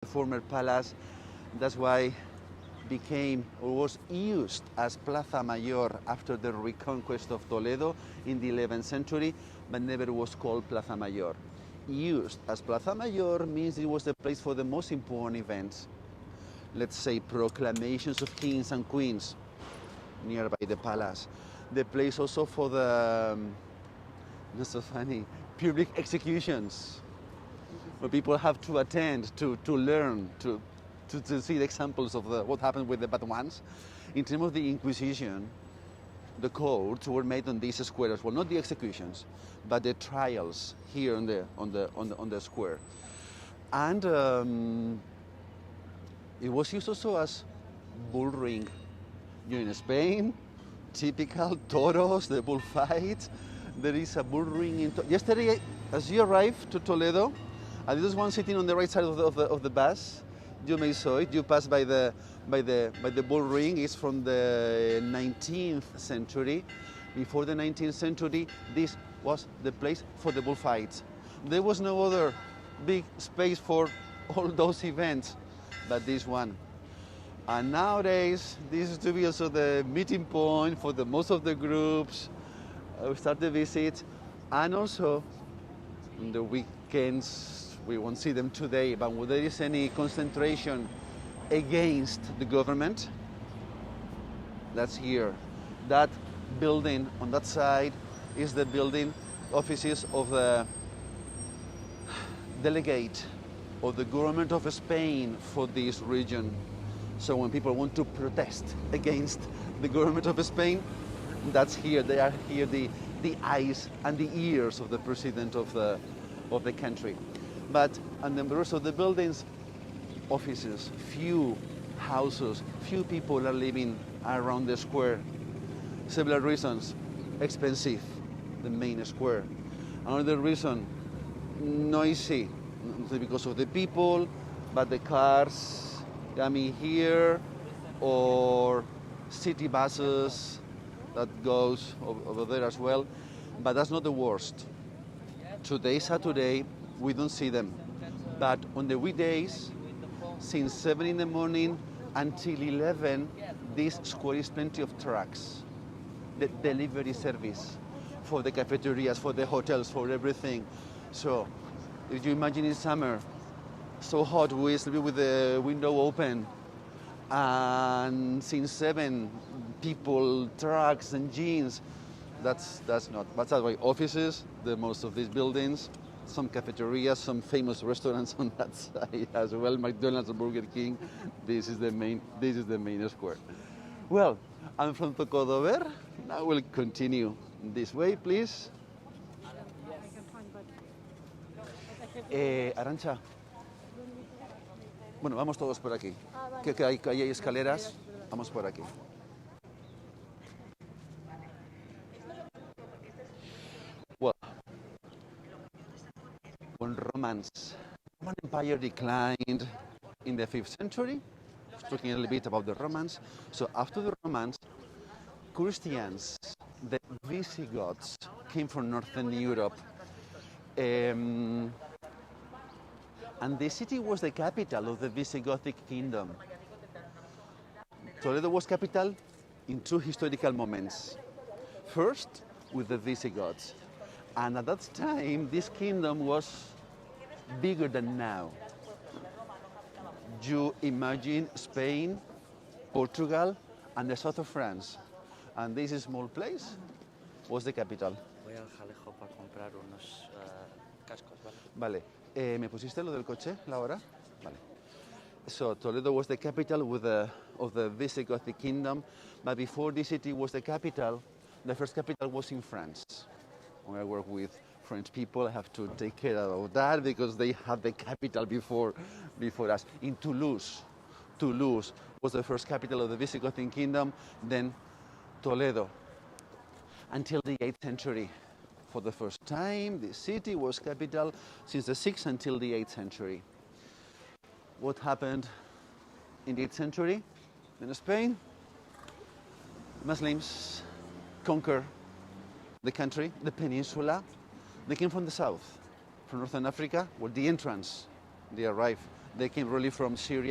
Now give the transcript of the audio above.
the former palace. That's why became or was used as Plaza Mayor after the reconquest of Toledo in the 11th century, but never was called Plaza Mayor. Used as Plaza Mayor means it was the place for the most important events. Let's say proclamations of kings and queens nearby the palace. The place also for the, not so funny, public executions, where people have to attend, to learn, to see the examples of what happened with the bad ones. In terms of the Inquisition, the courts were made on these squares. Well, not the executions, but the trials here on the square. And it was used also as bull ring. You're in Spain, typical toros, the bullfights. There is a bull ring. Yesterday, as you arrived to Toledo, and there was one sitting on the right side of the bus. You may saw it. You passed by the bull ring. It's from the 19th century. Before the 19th century, this was the place for the bullfights. There was no other big space for all those events, but this one. And nowadays, this is to be also the meeting point for most of the groups. We start the visit, and also on the weekends. We won't see them today, but when there is any concentration against the government, that's here. That building on that side is the building offices of the delegate of the government of Spain for this region. So when people want to protest against the government of Spain, that's here. They are here, the eyes and the ears of the president of the country. But and the rest of the buildings, offices, few houses, few people are living around the square. Several reasons. Expensive, the main square. Another reason, noisy, not because of the people, but the cars coming here, or city buses that goes over there as well. But that's not the worst. Today, Saturday, we don't see them. But on the weekdays, since 7 in the morning until 11, this square is plenty of trucks. The delivery service for the cafeterias, for the hotels, for everything. So if you imagine in summer, so hot, we sleep with the window open, and since 7, people, trucks and jeans, that's not. But that way, offices, the most of these buildings, some cafeterias, some famous restaurants on that side as well, McDonald's, Burger King. This is the main square. Well, I'm from Toledo. Now we'll continue this way, please. Arantxa. Bueno, vamos todos por aquí. Que hay escaleras. Vamos por aquí. Well, when Roman Empire declined in the 5th century, talking a little bit about the Romans. So after the Romans, Christians, the Visigoths, came from Northern Europe. And the city was the capital of the Visigothic kingdom. Toledo was capital in 2 historical moments. First, with the Visigoths. And at that time, this kingdom was bigger than now. You imagine Spain, Portugal, and the south of France. And this small place was the capital. Voy al Jalejo para comprar unos cascos, ¿vale? Vale. ¿Me pusiste lo del coche, la hora? Vale. So Toledo was the capital of the Visigothic kingdom, but before this city was the capital, the first capital was in France. When I work with French people, I have to take care of that because they had the capital before us. In Toulouse. Toulouse was the first capital of the Visigothic kingdom, then Toledo. Until the 8th century. For the first time, the city was capital since the 6th until the 8th century. What happened in the 8th century in Spain? Muslims conquer the country, the peninsula. They came from the south, from Northern Africa, where the entrance, they arrived They came really from Syria.